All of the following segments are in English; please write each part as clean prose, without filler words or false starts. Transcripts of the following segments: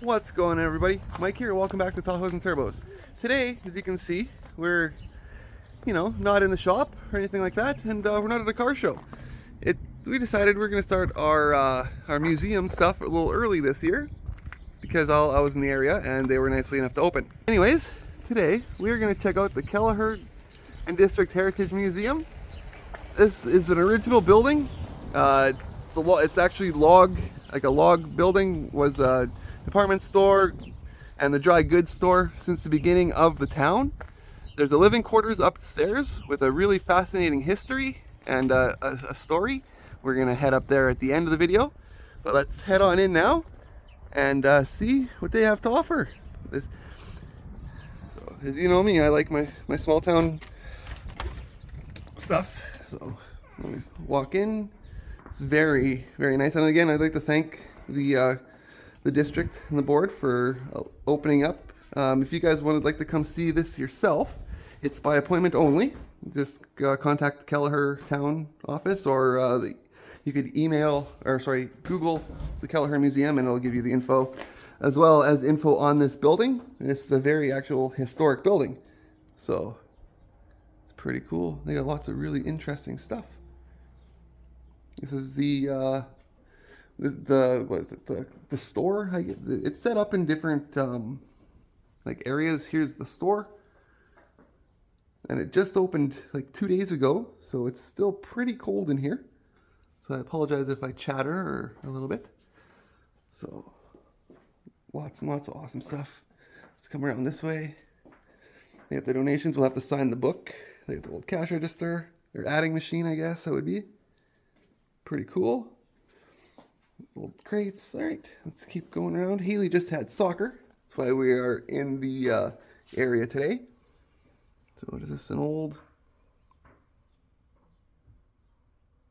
What's going on, everybody? Mike here. Welcome back to Tahoes and Turbos. Today, as you can see, we're, not in the shop or anything like that, and we're not at a car show. We decided we're going to start our museum stuff a little early this year because I was in the area and they were nicely enough to open. Anyways, today we're going to check out the Kelliher and District Heritage Museum. This is an original building. It's actually a log building. Was a department store and the dry goods store since the beginning of the town. There's a living quarters upstairs with a really fascinating history and a story. We're gonna head up there at the end of the video, but let's head on in now and see what they have to offer. So, as you know me, I like my small town stuff. So let me walk in. It's very, very nice. And again, I'd like to thank the district and the board for opening up. If you guys would like to come see this yourself, it's by appointment only. Just contact the Kelliher town office, or you could Google the Kelliher Museum and it'll give you the info, as well as info on this building. And this is a very actual historic building. So it's pretty cool. They got lots of really interesting stuff. This is the store. It's set up in different areas. Here's the store, and it just opened like 2 days ago, so it's still pretty cold in here. So I apologize if I chatter a little bit. So lots and lots of awesome stuff. Let's come around this way. They have the donations. We'll have to sign the book. They have the old cash register, their adding machine, I guess that would be. Pretty cool. Old crates. All right, let's keep going around. Haley just had soccer. That's why we are in the area today. So what is this, an old...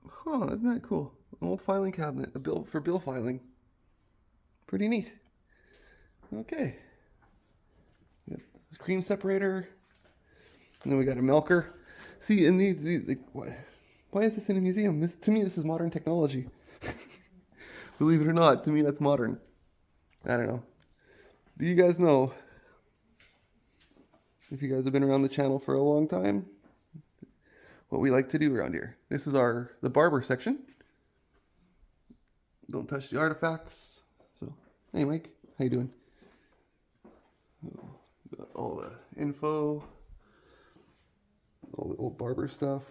Huh, isn't that cool? An old filing cabinet, a bill for bill filing. Pretty neat. Okay. We got this cream separator. And then we got a milker. See, in why is this in a museum? To me, this is modern technology. Believe it or not, to me, that's modern. I don't know. Do you guys know? If you guys have been around the channel for a long time, what we like to do around here. This is the barber section. Don't touch the artifacts. So, hey Mike, how you doing? Got all the info, all the old barber stuff.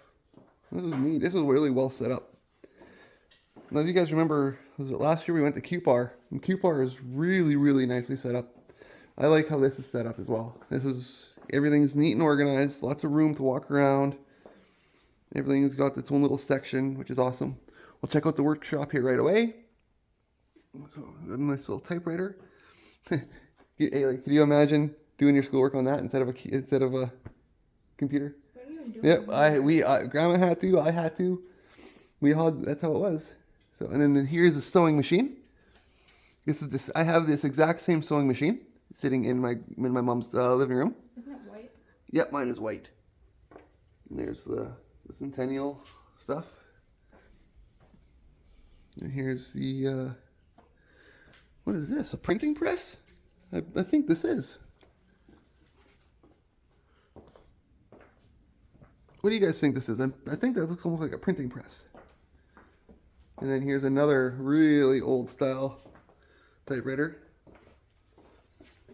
This is neat. This is really well set up. Now, if you guys remember, was it last year we went to Q-Bar? And Q-Bar is really, really nicely set up. I like how this is set up as well. Everything's neat and organized. Lots of room to walk around. Everything's got its own little section, which is awesome. We'll check out the workshop here right away. So, a nice little typewriter. Hey, could you imagine doing your schoolwork on that instead of a computer? Yep, Grandma had to, I had to. That's how it was. So, and then here's a sewing machine. I have this exact same sewing machine sitting in my mom's living room. Isn't it white? Yep, mine is white. And there's the Centennial stuff. And here's the, what is this? A printing press? I think this is. What do you guys think this is? I think that looks almost like a printing press. And then here's another really old style typewriter.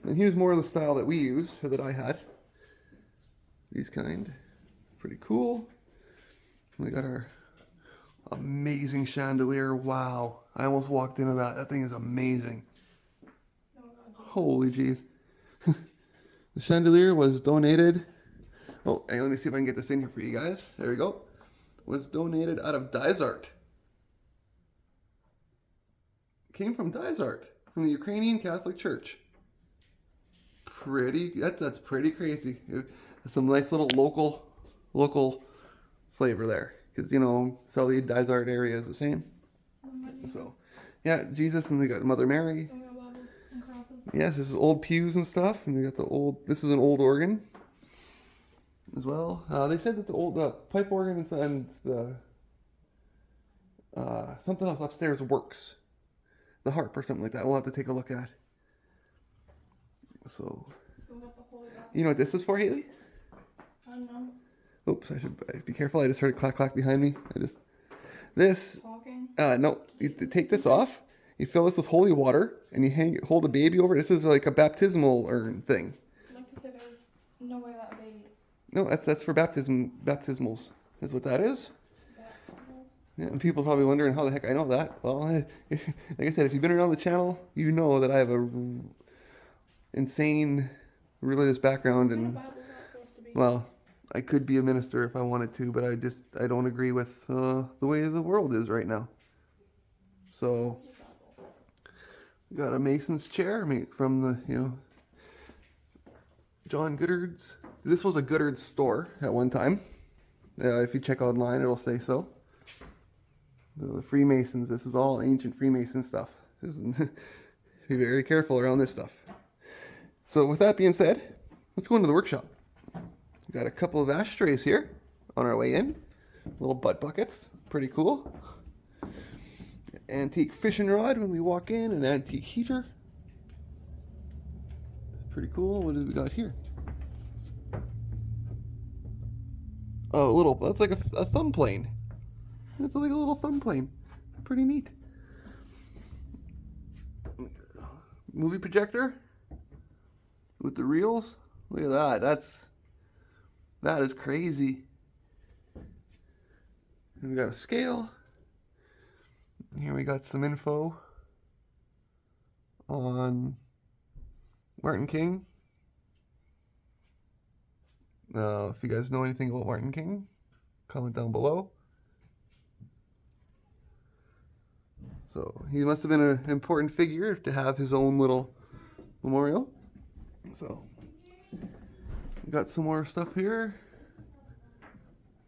And here's more of the style that we use, or that I had. These kind. Pretty cool. We got our amazing chandelier. Wow. I almost walked into that. That thing is amazing. Holy jeez. The chandelier was donated. Oh, hey, let me see if I can get this in here for you guys. There we go. Was donated out of Dysart. Came from Dysart, from the Ukrainian Catholic Church. That's pretty crazy. Some nice little local flavor there, because Southey Dysart area is the same. So, yeah, Jesus, and we got Mother Mary. We got Bibles and crosses. Yes, this is old pews and stuff, and we got this is an old organ as well. They said that the pipe organ and the something else upstairs works. The harp or something like that. We'll have to take a look at. So, What about the holy Bible? you know what this is for, Haley? I don't know. Oops, I should be careful. I just heard a clack clack behind me. This, Talking? no, you take this off. You fill this with holy water, and you hold a baby over it. This is like a baptismal urn thing. I'd like to say there's no way that babies. No, that's for baptismals. Is what that is. Baptismals? Yeah, and people are probably wondering how the heck I know that. Well, like I said, if you've been around the channel, you know that I have a insane religious background, And a and Bible's not supposed to be. well, I could be a minister if I wanted to, but I don't agree with the way the world is right now. So, got a mason's chair made from the John Goodard's. This was a Goodard's store at one time. If you check online, it'll say so. The Freemasons. This is all ancient Freemason stuff. Be very careful around this stuff. So with that being said, let's go into the workshop. We've got a couple of ashtrays here on our way in. Little butt buckets. Pretty cool. Antique fishing rod when we walk in. An antique heater. Pretty cool. What do we got here? Oh, that's like a thumb plane. It's like a little thumb plane. Pretty neat. Movie projector with the reels. Look at that. That is crazy. And we got a scale. Here we got some info on Martin King. If you guys know anything about Martin King, comment down below. So he must have been an important figure to have his own little memorial. So we got some more stuff here.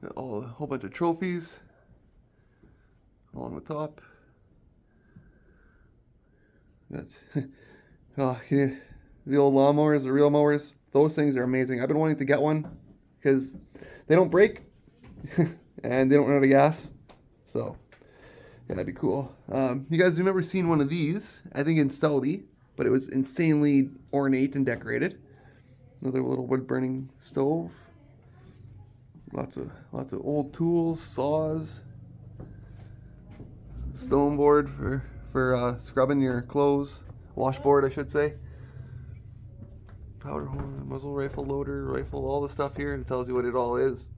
Got a whole bunch of trophies along the top. Got the old lawnmowers, the real mowers. Those things are amazing. I've been wanting to get one because they don't break and they don't run out of gas. So yeah, that'd be cool. You guys remember seeing one of these? I think in Southey, but it was insanely ornate and decorated. Another little wood burning stove. Lots of old tools, saws, stone board for scrubbing your clothes, washboard, I should say. Powder horn, muzzle rifle, loader, rifle, all the stuff here. It tells you what it all is.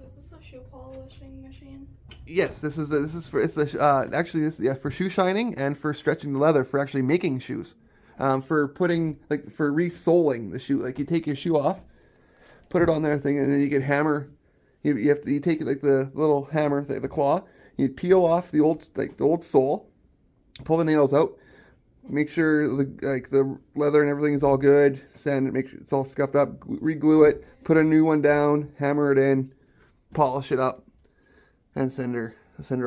Is this a shoe polishing machine? Yes, this is for shoe shining and for stretching the leather for actually making shoes. For putting for resoling the shoe. Like you take your shoe off, put it on there thing, and then you can hammer. You take the little hammer, the claw. You peel off the old sole, pull the nails out, make sure the leather and everything is all good. Sand it, make sure it's all scuffed up. Re-glue it, put a new one down, hammer it in, polish it up, and send her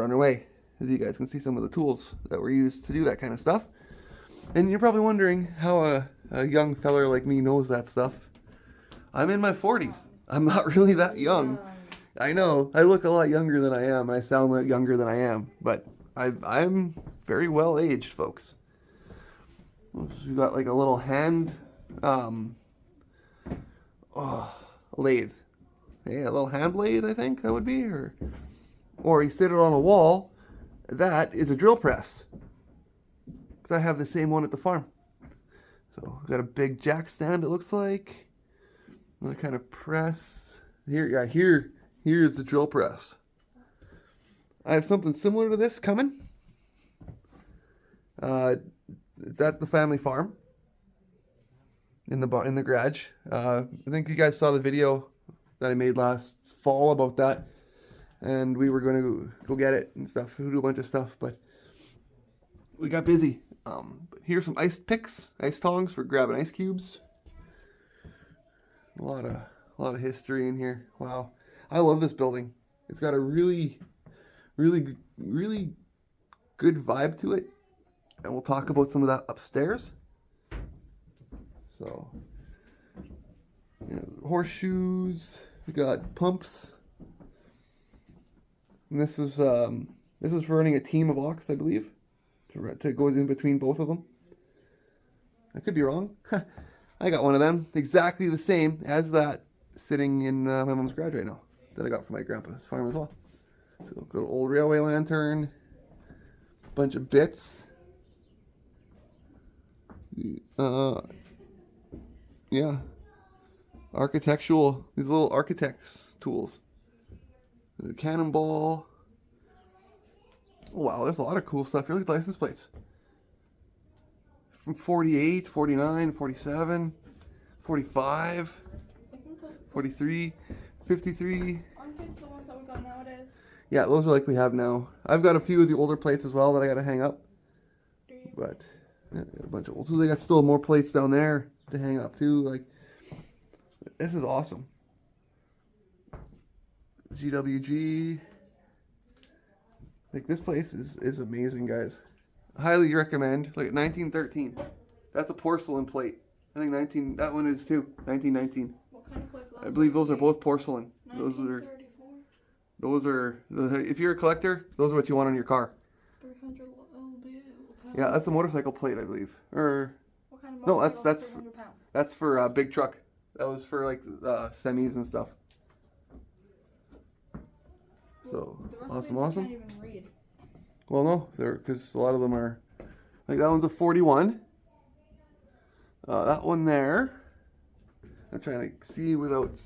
on her way. As you guys can see, some of the tools that were used to do that kind of stuff. And you're probably wondering how a young feller like me knows that stuff. I'm in my 40s. I'm not really that young. I know. I look a lot younger than I am. And I sound a lot younger than I am. But I'm very well aged, folks. We've got like a little hand lathe. Yeah, a little hand lathe, I think that would be. Or you sit it on a wall. That is a drill press. Because I have the same one at the farm. So we've got a big jack stand, it looks like. Another kind of press. Here's the drill press. I have something similar to this coming. It's at the family farm. In the garage. I think you guys saw the video that I made last fall about that. And we were going to go get it and stuff. We'll do a bunch of stuff, but we got busy. But here's some ice picks, ice tongs for grabbing ice cubes. A lot of history in here. Wow, I love this building. It's got a really good vibe to it, and we'll talk about some of that upstairs. So, horseshoes. We got pumps. And this is for running a team of ox, I believe, to go in between both of them. I could be wrong. I got one of them, exactly the same as that, sitting in my mom's garage right now, that I got from my grandpa's farm as well. So good old railway lantern, bunch of bits. Yeah, architectural, these little architects tools. The cannonball. Oh, wow, there's a lot of cool stuff here. Look at the license plates. From 48, 49, 47, 45, 43, 53. Aren't these the ones that we got nowadays? Yeah, those are like we have now. I've got a few of the older plates as well that I got to hang up. Do you? But yeah, I got a bunch of old. So they got still more plates down there to hang up too. Like, this is awesome. GWG. Like, this place is amazing, guys. Highly recommend. Look at 1913. That's a porcelain plate. I think that one is too. 1919. What kind of place is that? I believe those are both porcelain. Those are 1934. if you're a collector, those are what you want on your car. 300 lb. Yeah, that's a motorcycle plate, I believe. Or What kind of no, motorcycle that's is 300 pounds? that's for a big truck. That was for like semis and stuff. So The rest of awesome, these I awesome. can't even read. Well, no, because a lot of them are like that one's a 41. That one there. I'm trying to see without.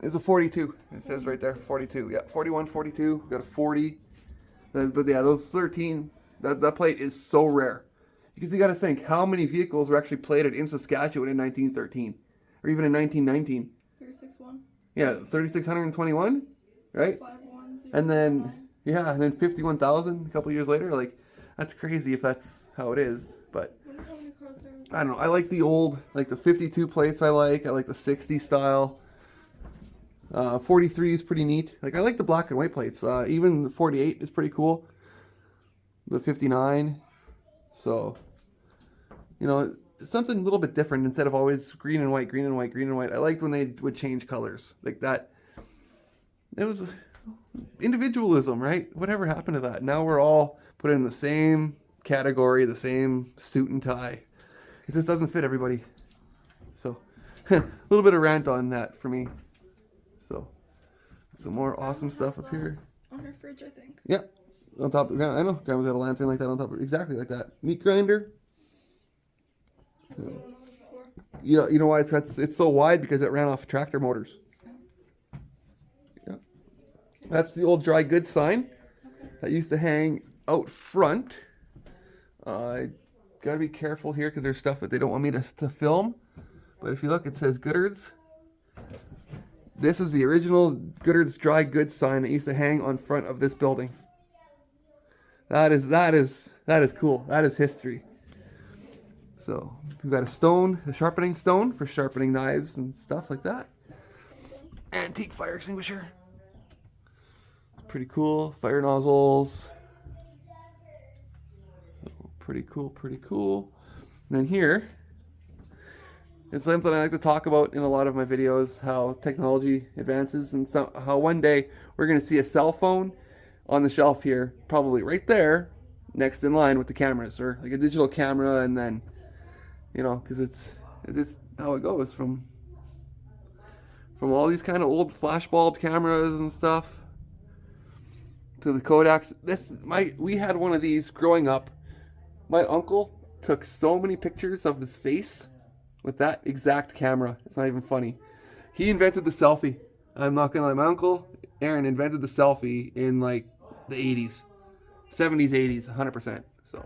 It's a 42. It says right there, 42. Yeah, 41, 42. We've got a 40. But yeah, those 13. That plate is so rare. Because you got to think, how many vehicles were actually plated in Saskatchewan in 1913, or even in 1919? 361. Yeah, 3,621, right? 510. And then, yeah, and then 51,000 a couple years later. Like, that's crazy if that's how it is. But Wonder how many cars there is. I don't know. I like the old, like the 52 plates. I like the 60 style. 43 is pretty neat. Like, I like the black and white plates. Even the 48 is pretty cool. The 59. So, you know, it's something a little bit different instead of always green and white, green and white, green and white. I liked when they would change colors like that. It was individualism, right? Whatever happened to that? Now we're all put in the same category, the same suit and tie. It just doesn't fit everybody. So, a little bit of rant on that for me. So, some more awesome stuff up here. On her fridge, I think. Yeah, on top of, I know, Grandma's got a lantern like that on top of, exactly like that. Meat grinder. I've seen one of those before. You know why it's so wide? Because it ran off tractor motors. Yeah. That's the old dry goods sign that used to hang out front. I gotta be careful here because there's stuff that they don't want me to film. But if you look, it says Goodard's. This is the original Goodard's dry goods sign that used to hang on front of this building. That is cool. That is history. So we've got a sharpening stone for sharpening knives and stuff like that. Antique fire extinguisher. Pretty cool. Fire nozzles. So pretty cool, pretty cool. And then here, it's something I like to talk about in a lot of my videos, how technology advances and how one day we're going to see a cell phone on the shelf here, probably right there, next in line with the cameras, or like a digital camera, and then, you know, because it's how it goes from all these kind of old flashbulb cameras and stuff to the Kodaks. We had one of these growing up. My uncle took so many pictures of his face with that exact camera. It's not even funny. He invented the selfie. I'm not gonna lie. My uncle Aaron invented the selfie in like the 80s, 70s, 80s, 100%. So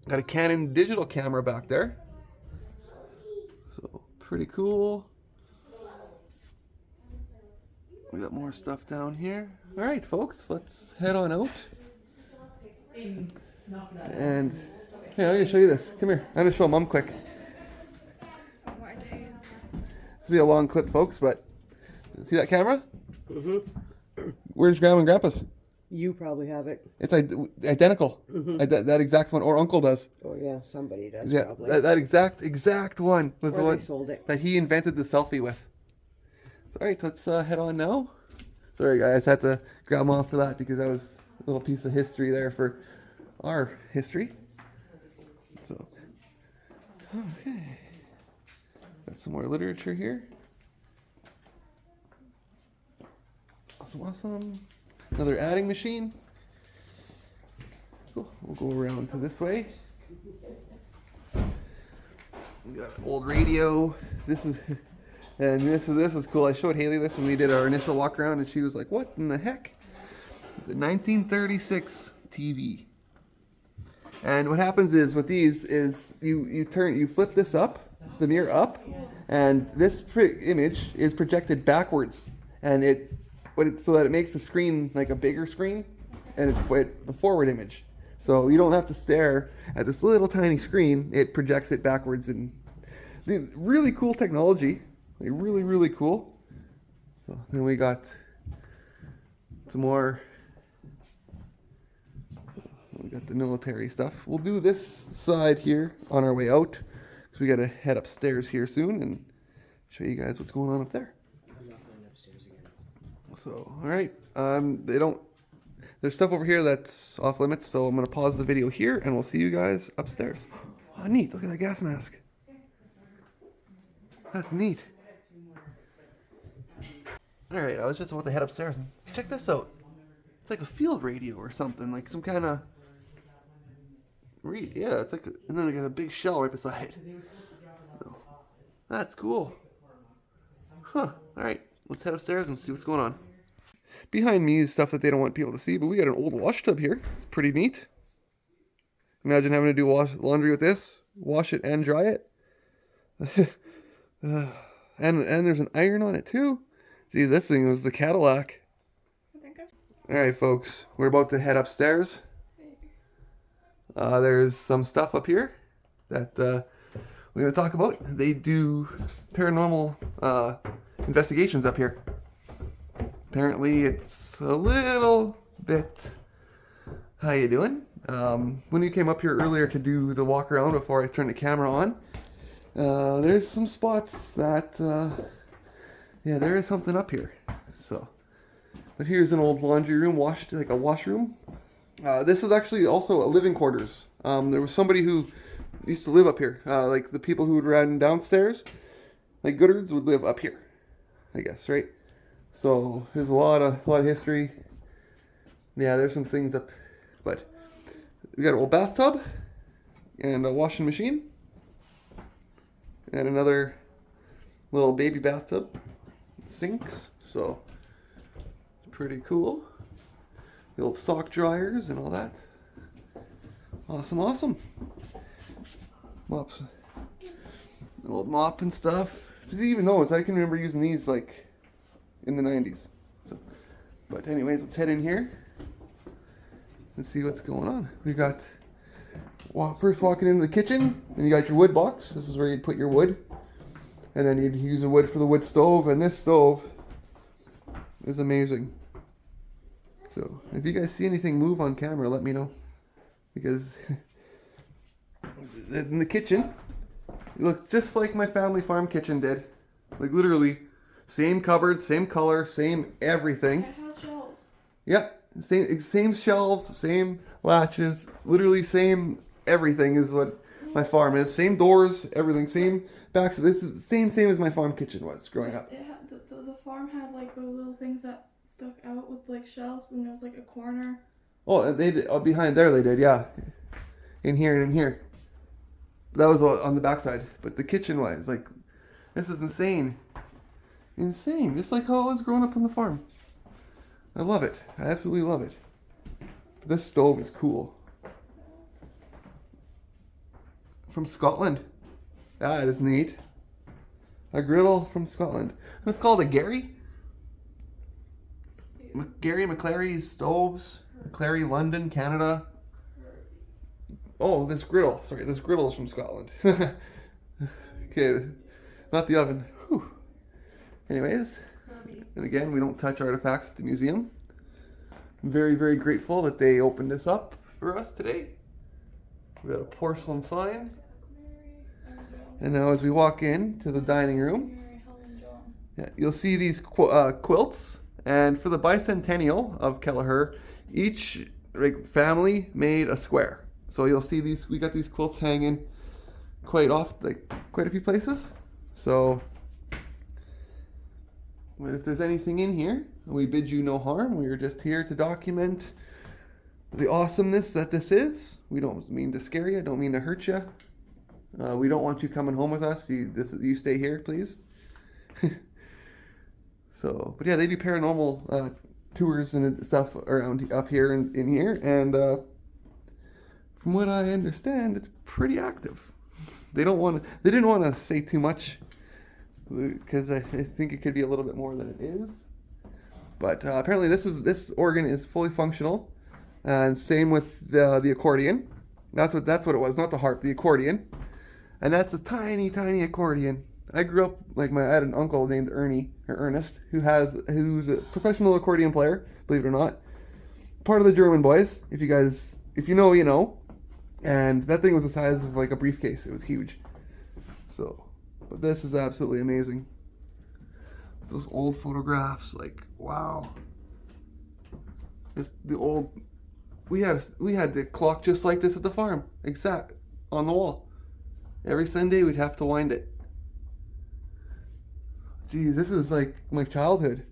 got a Canon digital camera back there. So pretty cool. We got more stuff down here. All right, folks, let's head on out. And here, I'm gonna show you this. Come here. I'm gonna show Mom quick. My days. This will be a long clip, folks, but see that camera? Mm-hmm. Where's Grandma and Grandpa's? You probably have it. It's identical. Mm-hmm. That exact one, or Uncle does. Oh yeah, somebody does Yeah, probably. that exact one was Or the they one sold it. that he invented the selfie with. So, all right, let's head on now. Sorry, guys, had to grab them off for that because that was a little piece of history there for our history. So, okay. Got some more literature here. Awesome, awesome. Another adding machine. Cool. We'll go around to this way. We got an old radio. This is cool. I showed Haley this when we did our initial walk around, and she was like, "What in the heck?" It's a 1936 TV. And what happens is with these is you flip this up, the mirror up, and this image is projected backwards, and so that it makes the screen like a bigger screen, and it's the forward image. So you don't have to stare at this little tiny screen. It projects it backwards, and really cool technology. Like really, really cool. So then we got some more. We got the military stuff. We'll do this side here on our way out, because we got to head upstairs here soon and show you guys what's going on up there. I'm not going upstairs again. So, all right. There's stuff over here that's off limits, so I'm going to pause the video here, and we'll see you guys upstairs. Oh, neat. Look at that gas mask. That's neat. All right, I was just about to head upstairs, and check this out. It's like a field radio or something, like some kind of... Yeah, it's like and then I got a big shell right beside it. So, that's cool. Huh. All right, let's head upstairs and see what's going on. Behind me is stuff that they don't want people to see, but we got an old wash tub here. It's pretty neat. Imagine having to do laundry with this, wash it and dry it. And there's an iron on it too. See, this thing was the Cadillac. All right, folks, we're about to head upstairs. There's some stuff up here that we're going to talk about. They do paranormal investigations up here. Apparently, it's a little bit... How you doing? When you came up here earlier to do the walk around before I turned the camera on, there's some spots that... yeah, there is something up here. So, but here's an old laundry room, like a washroom. This is actually also a living quarters. There was somebody who used to live up here. Like the people who would run downstairs, like Goodards, would live up here, I guess, right? So there's a lot of history. Yeah, there's some things up, but we got an old bathtub and a washing machine and another little baby bathtub, sinks. So pretty cool. The old sock dryers and all that. Awesome, awesome. Mops. An old mop and stuff. Even those, I can remember using these like in the 90s. So, but anyways, let's head in here and see what's going on. We got, first walking into the kitchen, and you got your wood box. This is where you'd put your wood. And then you'd use the wood for the wood stove, and this stove is amazing. So, if you guys see anything move on camera, let me know. Because in the kitchen, it looks just like my family farm kitchen did. Like literally, same cupboard, same color, same everything. It had shelves. Yep, same shelves, same latches, literally same everything is what my farm is. Same doors, everything, same backs. This is the same as my farm kitchen was growing up. It had, the farm had like the little things that stuck out with like shelves, and there was like a corner. Oh, they did, behind there they did, yeah. In here and in here. That was on the backside. But the kitchen wise, like, this is insane. Insane. Just like how I was growing up on the farm. I love it. I absolutely love it. This stove is cool. From Scotland. That is neat. A griddle from Scotland. And it's called a Gary. Gary McClary stoves. McClary, London, Canada. Oh, this griddle. Sorry, this griddle is from Scotland. Okay, not the oven. Whew. Anyways, and again, we don't touch artifacts at the museum. I'm very, very grateful that they opened this up for us today. We got a porcelain sign. And now as we walk in to the dining room, yeah, you'll see these quilts. And for the bicentennial of Kelliher, each family made a square. So you'll see these. We got these quilts hanging quite a few places. So, but if there's anything in here, we bid you no harm. We are just here to document the awesomeness that this is. We don't mean to scare you. Don't mean to hurt you. We don't want you coming home with us. You stay here, please. So, but yeah, they do paranormal tours and stuff around up here in here, and from what I understand, it's pretty active. They didn't want to say too much because I think it could be a little bit more than it is. But apparently, this organ is fully functional, and same with the accordion. That's what it was, not the harp, the accordion, and that's a tiny, tiny accordion. I grew up I had an uncle named Ernest, who's a professional accordion player, believe it or not, part of the German boys. If you know, you know. And that thing was the size of a briefcase. It was huge. So, but this is absolutely amazing. Those old photographs, wow. We had the clock just like this at the farm, exact, on the wall. Every Sunday we'd have to wind it. Geez, this is like my childhood.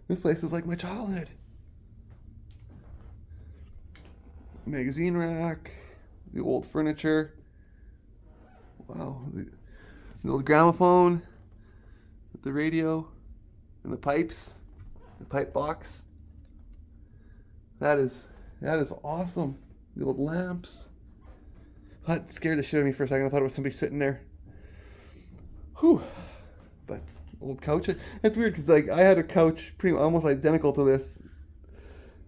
This place is like my childhood. Magazine rack, the old furniture. Wow, the old gramophone, the radio, and the pipes, the pipe box. That is awesome. The old lamps. That scared the shit out of me for a second. I thought it was somebody sitting there. Whew. But old couch. It's weird because I had a couch pretty almost identical to this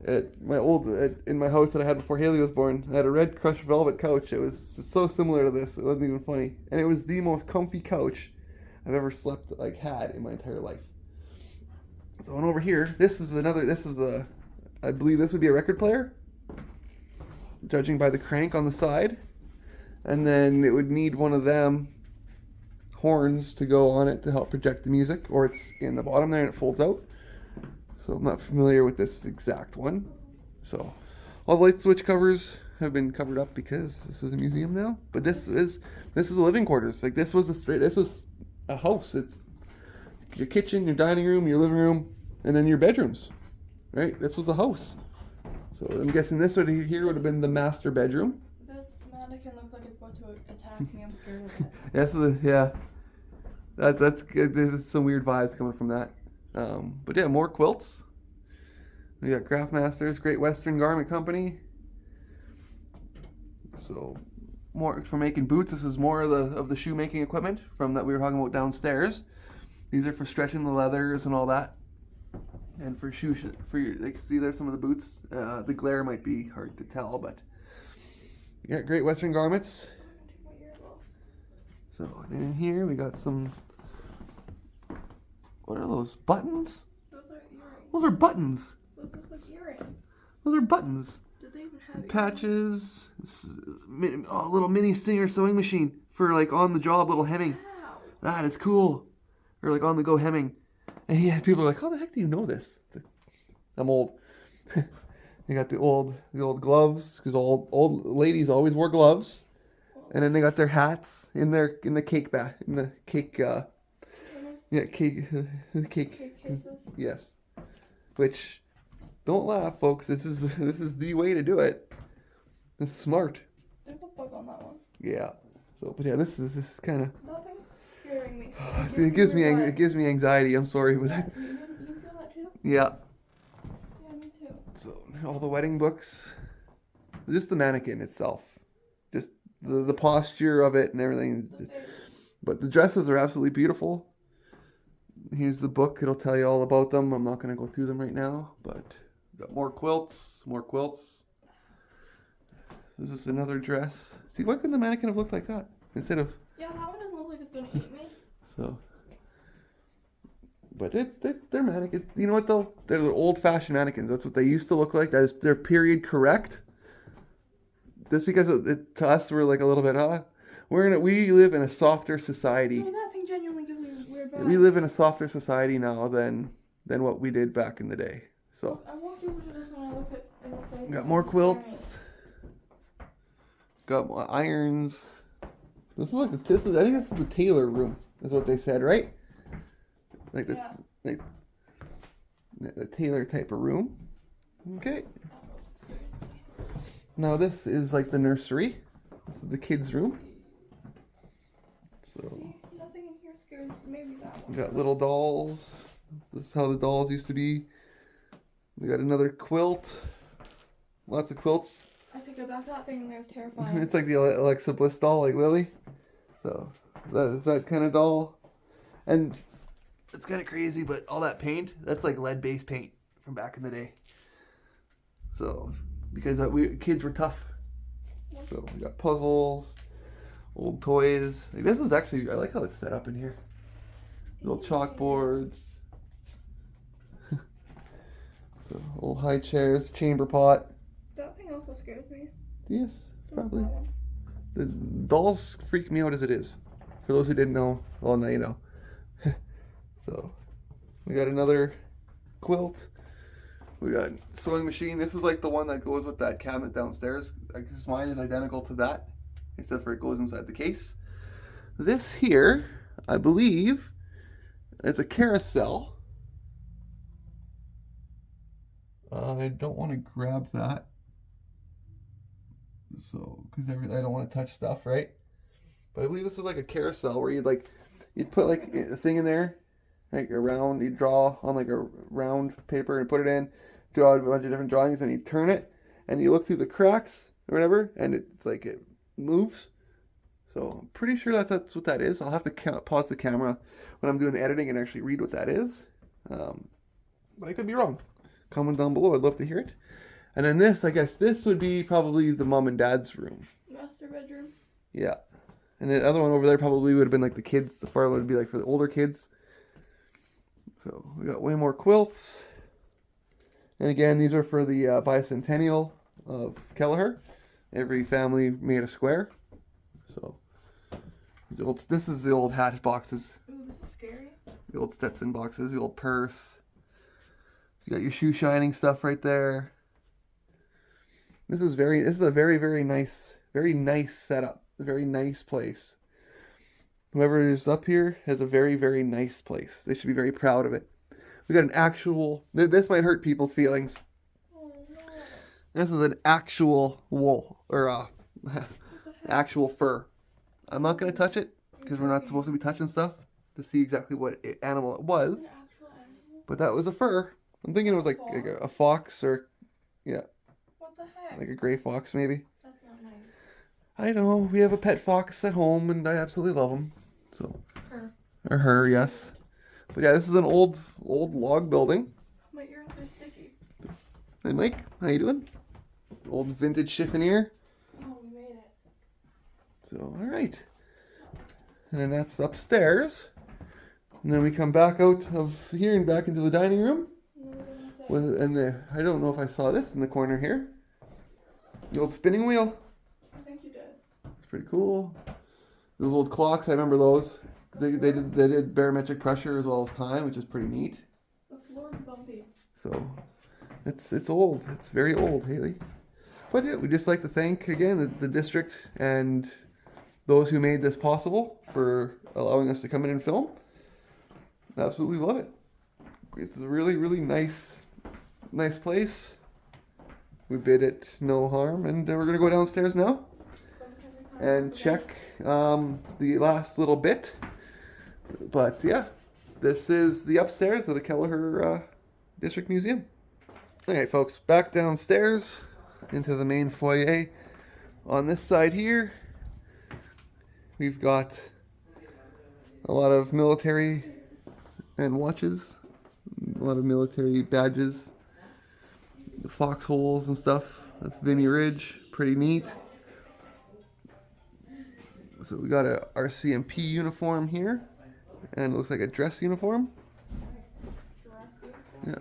in my house that I had before Haley was born. I had a red crushed velvet couch. It was so similar to this. It wasn't even funny, and it was the most comfy couch I've ever had in my entire life. So, and over here, I believe this would be a record player, judging by the crank on the side, and then it would need one of them horns to go on it to help project the music, or it's in the bottom there and it folds out. So I'm not familiar with this exact one. So all the light switch covers have been covered up because this is a museum now. But this is a living quarters. This was a house. It's your kitchen, your dining room, your living room, and then your bedrooms. Right? This was a house. So I'm guessing this would have been the master bedroom. This mannequin looks like it's about to attack me. I'm scared of it. That's good. There's some weird vibes coming from that. But yeah, more quilts. We got Craftmasters, Great Western Garment Company. So more for making boots. This is more of the shoemaking equipment from that we were talking about downstairs. These are for stretching the leathers and all that, and for see there's some of the boots. The glare might be hard to tell, but you got Great Western Garments. So in here we got some. What are those? Buttons? Those are earrings. Those are buttons. Those look like earrings. Those are buttons. Did they even have patches? A little mini Singer sewing machine for on the job little hemming. Wow. That is cool. Or on the go hemming. And yeah, people are like, how the heck do you know this? I'm old. They got the old gloves because old ladies always wore gloves. And then they got their hats in the cake bath in the cake. Yeah, cake. Cake cases. Yes. Which, don't laugh, folks. This is the way to do it. It's smart. There's a bug on that one. Yeah. So, but yeah, this is kind of. Nothing's scaring me. It gives me anxiety. I'm sorry, but. Yeah, you feel that too? Yeah. Yeah, me too. So all the wedding books, just the mannequin itself, just the posture of it and everything. But the dresses are absolutely beautiful. Here's the book. It'll tell you all about them. I'm not going to go through them right now, but got more quilts. This is another dress. See, why couldn't the mannequin have looked like that instead of? Yeah, that one doesn't look like it's going to eat me. So, but they're mannequins. You know what though? They're the old-fashioned mannequins. That's what they used to look like. They're period correct. Just because to us we're a little bit we live in a softer society. No, that thing genuinely gives me weird vibes. We live in a softer society now than what we did back in the day. So I walked over to this one. I looked at. got more quilts. Got more irons. This is like this is I think this is the tailor room, is what they said, right? Like the Yeah. like the tailor type of room. Okay. Now this is like the nursery. This is the kids' room. So See, nothing in here scares maybe that we one. got little dolls. This is how the dolls used to be. We got another quilt. Lots of quilts. I take it back. That thing in there is terrifying. It's like the Alexa Bliss doll, like Lily. So that is that kind of doll. And it's kind of crazy, but all that paint, that's like lead-based paint from back in the day. So because kids were tough. So we got puzzles, old toys. Like this is actually, I like how it's set up in here. Little chalkboards. So old high chairs, chamber pot. That thing also scares me. Yes, So probably. that one. The dolls freak me out as it is. For those who didn't know, well, now you know. So, we got another quilt. We got sewing machine. This is like the one that goes with that cabinet downstairs. I guess mine is identical to that, except for it goes inside the case. This here, I believe, is a carousel. I don't want to grab that. So, because I don't want to touch stuff, right? But I believe this is like a carousel where you'd put like a thing in there, like a round, you draw on like a round paper and put it in, draw a bunch of different drawings, and you turn it, and you look through the cracks or whatever, and it's like it moves. So I'm pretty sure that's what that is. I'll have to pause the camera when I'm doing the editing and actually read what that is. But I could be wrong. Comment down below. I'd love to hear it. And then this, I guess this would be probably the mom and dad's room. Master bedroom. Yeah. And the other one over there probably would have been like the kids. The far one would be like for the older kids. So we got way more quilts. And again, these are for the bicentennial of Kelliher. Every family made a square. So this is the old hat boxes. Ooh, this is scary. The old Stetson boxes, the old purse. You got your shoe shining stuff right there. This is a very, very nice setup. A very nice place. Whoever is up here has a very, very nice place. They should be very proud of it. We got an actual, this might hurt people's feelings. Oh no. This is an actual wool, or actual fur. I'm not going to touch it, because we're not supposed to be touching stuff to see exactly what animal it was. An actual animal? But that was a fur. I'm thinking it was like a fox or, yeah, What the heck? like a gray fox maybe. That's not nice. I know, we have a pet fox at home and I absolutely love him. So, Her. or her, yes. But yeah, this is an old log building. My ears are sticky. Hey Mike, how you doing? Old vintage chiffonier. Oh, we made it. So, all right. And then that's upstairs. And then we come back out of here and back into the dining room. I don't know if I saw this in the corner here. The old spinning wheel. I think you did. It's pretty cool. Those old clocks, I remember those. They did barometric pressure as well as time, which is pretty neat. The floor's bumpy. So it's old. It's very old, Haley. But yeah, we'd just like to thank again the district and those who made this possible for allowing us to come in and film. Absolutely love it. It's a really, really nice place. We bid it no harm, and we're gonna go downstairs now and check the last little bit. But yeah, this is the upstairs of the Kelliher District Museum. All right, folks, back downstairs into the main foyer. On this side here, we've got a lot of military and watches, a lot of military badges, the foxholes and stuff, the Vimy Ridge, pretty neat. So we got a RCMP uniform here, and it looks like a dress uniform. Yeah.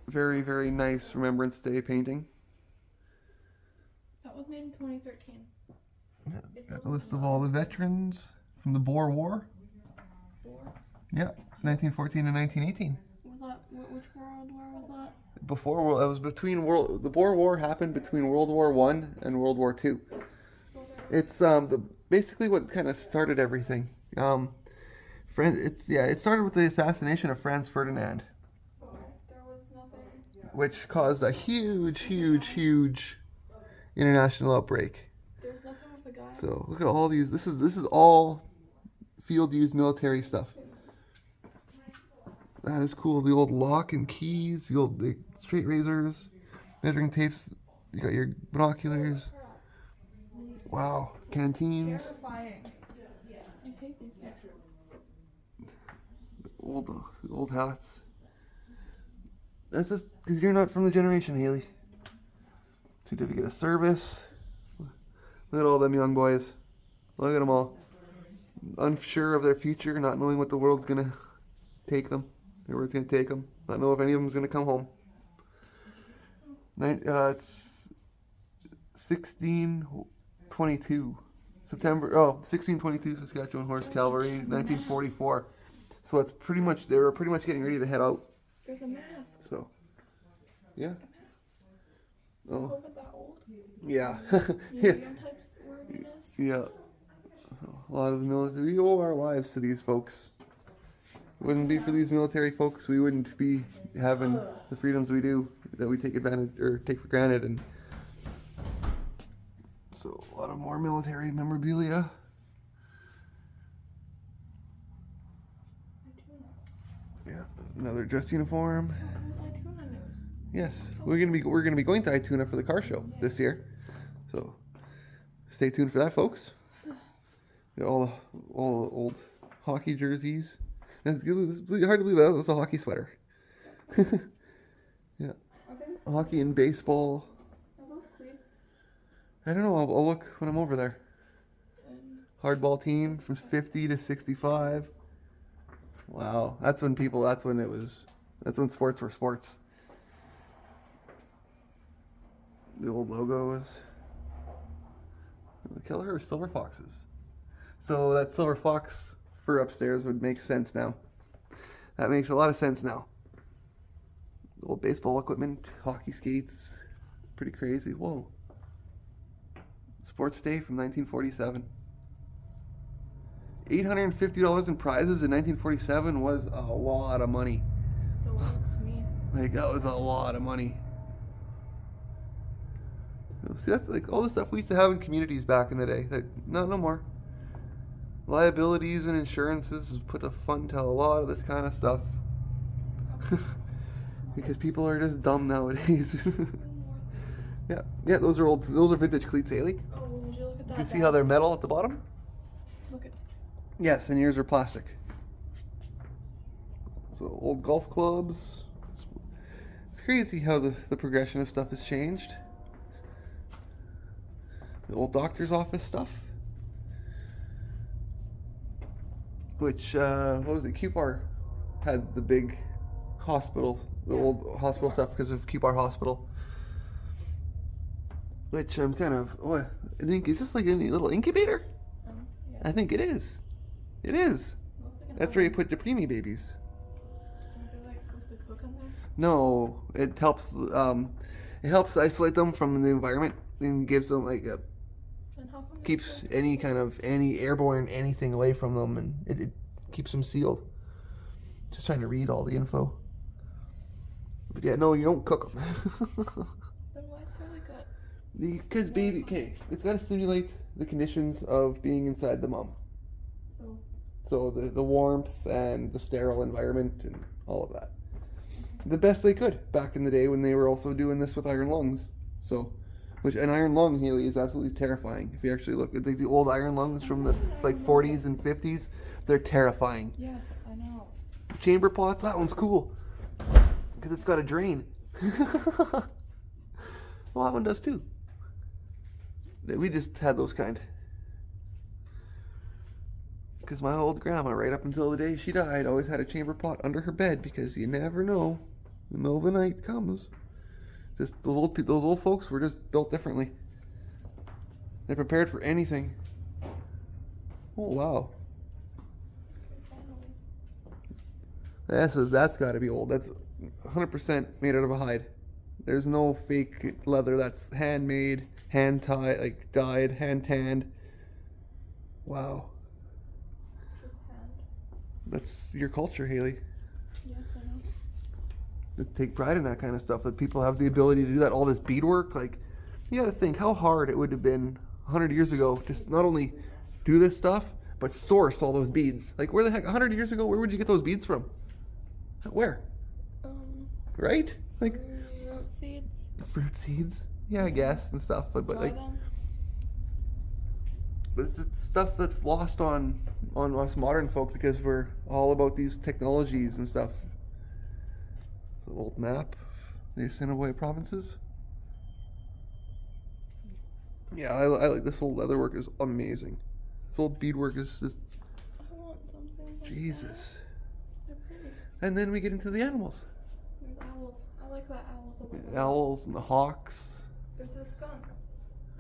Very, very nice Remembrance Day painting. That was made in 2013. Yeah. Got a list of all the veterans from the Boer War. War? Yeah, 1914 and 1918. Was that, which World War was that? before it was between the Boer War happened between World War One and World War Two. It's the basically what kind of started everything. It started with the assassination of Franz Ferdinand, There was nothing. which caused a huge international outbreak. There was nothing with the guy. So look at all these. This is all field used military stuff. That is cool. The old lock and keys, the straight razors, measuring tapes. You got your binoculars. Wow, canteens. Terrifying. I hate these pictures. Old hats. That's just because you're not from the generation, Haley. Certificate of service. Look at all them young boys. Look at them all. Unsure of their future, not knowing what the world's gonna take them, or where it's gonna take them. Not know if any of them's gonna come home. It's 1622. September 1622 Saskatchewan Horse Cavalry, 1944. So it's they were pretty much getting ready to head out. There's a mask. So, yeah. A mask. Is COVID that old? Yeah. Museum type worthiness? Yeah. A lot of the military, we owe our lives to these folks. If it wouldn't be for these military folks, we wouldn't be having the freedoms we do, that we take for granted. And so a lot of more military memorabilia. Yeah, another dress uniform. Ituna news. Yes, we're gonna be going to Ituna for the car show this year, so stay tuned for that, folks. Got all the old hockey jerseys. And it's hard to believe that was a hockey sweater. Yeah, hockey and baseball. Are those cleats? I don't know. I'll look when I'm over there. Hardball team from 50 to 65. Wow, that's when sports were sports. The old logo is the Kelliher or Silver Foxes. So that Silver Fox fur upstairs would make sense now. That makes a lot of sense now. Old baseball equipment, hockey skates, pretty crazy. Whoa. Sports Day from 1947. $850 in prizes in 1947 was a lot of money. It still was to me. Like, that was a lot of money. See, that's like all the stuff we used to have in communities back in the day. That no more. Liabilities and insurances have put a fun to a lot of this kind of stuff. Because people are just dumb nowadays. Yeah, those are vintage cleats, Haley. Oh, well, would you look at that? You can see how they're metal at the bottom? Look at. Yes, and yours are plastic. So old golf clubs. It's crazy how the progression of stuff has changed. The old doctor's office stuff. Which, what was it? Cupar had the big hospital, the old hospital stuff because of Cupar Hospital. Which I'm kind of, is this like a little incubator? Yeah. I think it is. It is. Looks like an That's where you oven. put the preemie babies. Are they like supposed to cook in there? No, it helps isolate them from the environment and gives them like And how come keeps any airborne anything away from them, and it keeps them sealed. Just trying to read all the info. But yeah, no, you don't cook them. Then why is there like a? Because it's got to simulate the conditions of being inside the mom. So the warmth and the sterile environment and all of that. The best they could back in the day when they were also doing this with iron lungs. So, which an iron lung, Haley, is absolutely terrifying. If you actually look at the old iron lungs from the 40s and 50s, they're terrifying. Yes, I know. Chamber pots, that one's cool because it's got a drain. Well, that one does too. We just had those kind. Because my old grandma, right up until the day she died, always had a chamber pot under her bed because you never know. The middle of the night comes. Just those old folks were just built differently. They're prepared for anything. Oh wow. That's got to be old. 100% made out of a hide. There's no fake leather. That's handmade, hand tied, like dyed, hand tanned. Wow. His hand. That's your culture, Haley. Yes, I know. To take pride in that kind of stuff. That people have the ability to do that. All this beadwork. Like, you got to think how hard it would have been 100 years ago. Just not only do this stuff, but source all those beads. Like, where the heck, 100 years ago, where would you get those beads from? Where? Right? Like Fruit seeds. fruit seeds. Yeah, I guess and stuff. But Dry like, them. but it's stuff that's lost on us modern folk because we're all about these technologies and stuff. It's an old map of the Assiniboia provinces. Yeah, I like this whole leather work is amazing. This whole beadwork is just I want something like Jesus. that. They're pretty. And then we get into the animals. There's owls. I like that owl. The owls and the hawks. There's a skunk.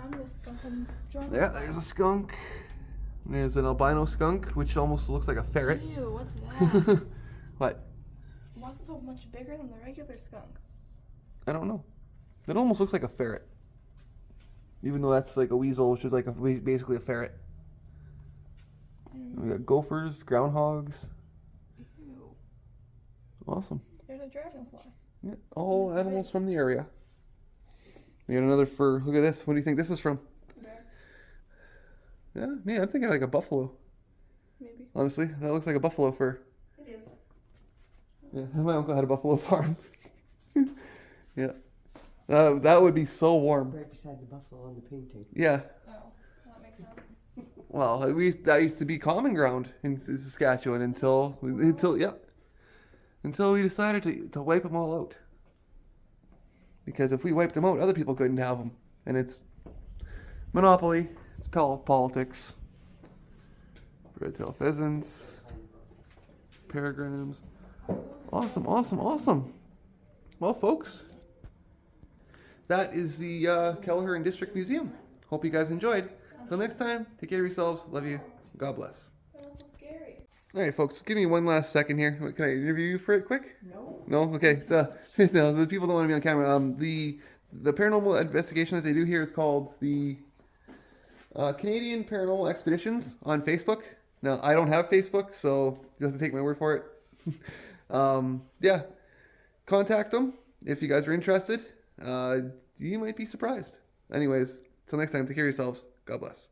I'm the skunk. I'm drunk. Yeah, there's a skunk. There's an albino skunk, which almost looks like a ferret. Ew, what's that? What? Why is it so much bigger than the regular skunk? I don't know. It almost looks like a ferret. Even though that's like a weasel, which is like basically a ferret. We got gophers, groundhogs. Ew. Awesome. There's a dragonfly. Yeah, all animals from the area. We got another fur. Look at this. What do you think this is from? Bear. Yeah, I'm thinking like a buffalo. Maybe. Honestly, that looks like a buffalo fur. It is. Yeah, my uncle had a buffalo farm. Yeah. That would be so warm. Right beside the buffalo on the painting. Yeah. Oh, that makes sense. Well, that used to be common ground in Saskatchewan until we decided to wipe them all out. Because if we wiped them out, other people couldn't have them, and it's monopoly. It's politics. Red-tailed pheasants, peregrines. Awesome, awesome, awesome. Well, folks, that is the Kelliher and District Museum. Hope you guys enjoyed. Till next time, take care of yourselves. Love you. God bless. That was so scary. All right, folks, give me one last second here. Can I interview you for it quick? No. No? Okay. So, no, the people don't want to be on camera. The paranormal investigation that they do here is called the Canadian Paranormal Expeditions on Facebook. Now, I don't have Facebook, so you have to take my word for it. Yeah. Contact them if you guys are interested. You might be surprised. Anyways, till next time, take care of yourselves. God bless.